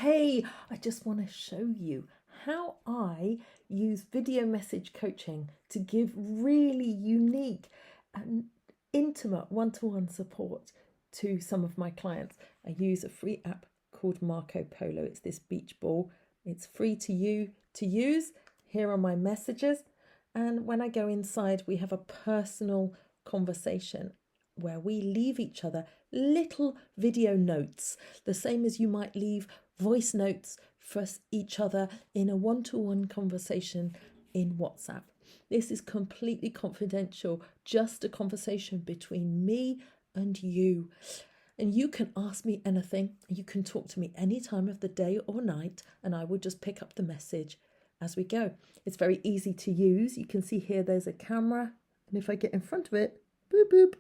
Hey, I just want to show you how I use video message coaching to give really unique and intimate one-to-one support to some of my clients. I use a free app called Marco Polo. It's this beach ball. It's free to use. Here are my messages. And when I go inside, we have a personal conversation where we leave each other little video notes, the same as you might leave voice notes for each other in a one-to-one conversation in WhatsApp. This is completely confidential, just a conversation between me and you. And you can ask me anything. You can talk to me any time of the day or night, and I will just pick up the message as we go. It's very easy to use. You can see here there's a camera, and if I get in front of it, boop, boop,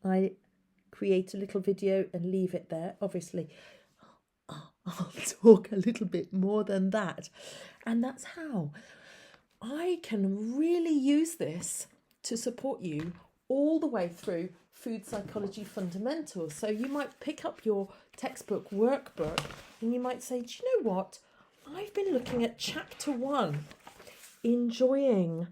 I create a little video and leave it there. Obviously, I'll talk a little bit more than that. And that's how I can really use this to support you all the way through food psychology fundamentals. So you might pick up your textbook workbook and you might say, do you know what? I've been looking at chapter 1, enjoying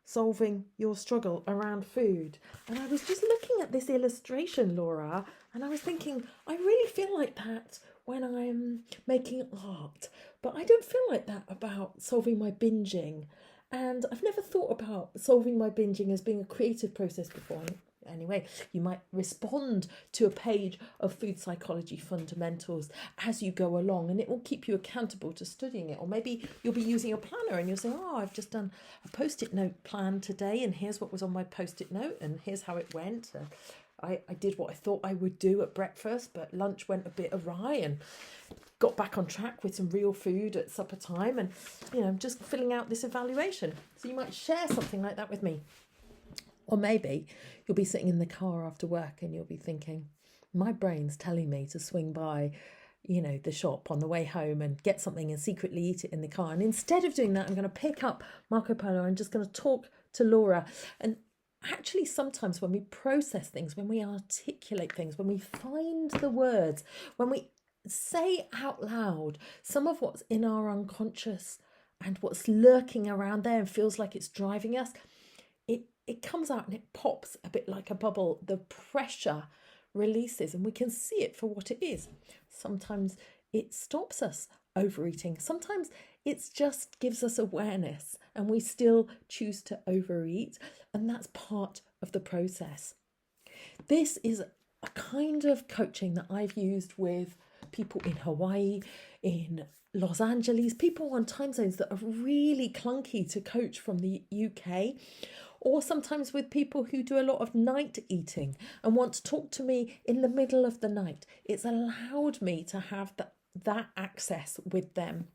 solving your struggle around food. And I was just looking at this illustration, Laura, and I was thinking, I really feel like that when I'm making art, but I don't feel like that about solving my binging. And I've never thought about solving my binging as being a creative process before. Anyway, you might respond to a page of food psychology fundamentals as you go along, and it will keep you accountable to studying it. Or maybe you'll be using a planner and you'll say, oh, I've just done a post-it note plan today, and here's what was on my post-it note, and here's how it went. I did what I thought I would do at breakfast, but lunch went a bit awry, and got back on track with some real food at supper time, and I'm just filling out this evaluation. So you might share something like that with me. Or maybe you'll be sitting in the car after work and you'll be thinking, my brain's telling me to swing by, the shop on the way home and get something and secretly eat it in the car. And instead of doing that, I'm going to pick up Marco Polo and just going to talk to Laura. And actually, sometimes when we process things, when we articulate things, when we find the words, when we say out loud some of what's in our unconscious and what's lurking around there and feels like it's driving us, it comes out and it pops a bit like a bubble. The pressure releases and we can see it for what it is. Sometimes it stops us overeating. Sometimes it just gives us awareness and we still choose to overeat, and that's part of the process. This is a kind of coaching that I've used with people in Hawaii, in Los Angeles, people on time zones that are really clunky to coach from the UK, or sometimes with people who do a lot of night eating and want to talk to me in the middle of the night. It's allowed me to have that access with them.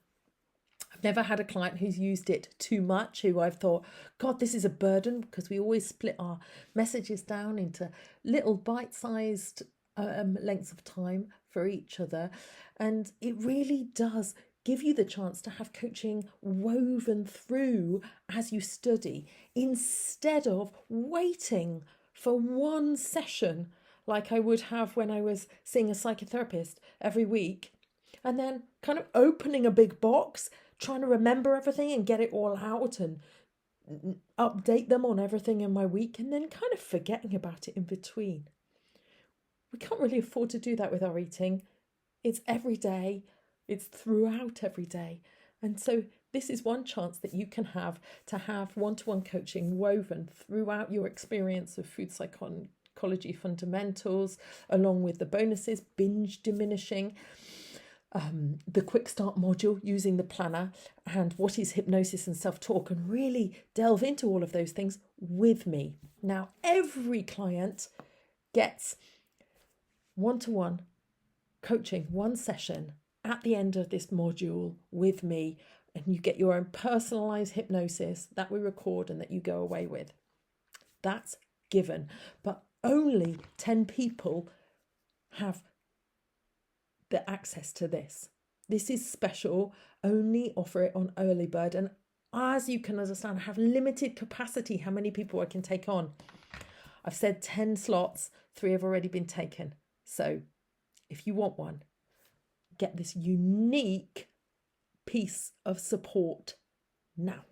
I've never had a client who's used it too much, who I've thought, God, this is a burden, because we always split our messages down into little bite-sized lengths of time for each other. And it really does give you the chance to have coaching woven through as you study, instead of waiting for one session like I would have when I was seeing a psychotherapist every week, and then kind of opening a big box, trying to remember everything and get it all out and update them on everything in my week, and then kind of forgetting about it in between. We can't really afford to do that with our eating. It's every day. It's throughout every day. And so this is one chance that you can have to have one-to-one coaching woven throughout your experience of food psychology fundamentals, along with the bonuses, binge diminishing, the quick start module using the planner, and what is hypnosis and self-talk, and really delve into all of those things with me. Now, every client gets one-to-one coaching, one session at the end of this module with me, and you get your own personalized hypnosis that we record and that you go away with. That's given, but only 10 people have the access to this. This is special, only offer it on early bird, and as you can understand, I have limited capacity how many people I can take on. I've said 10 slots, 3 have already been taken. So if you want one, get this unique piece of support now.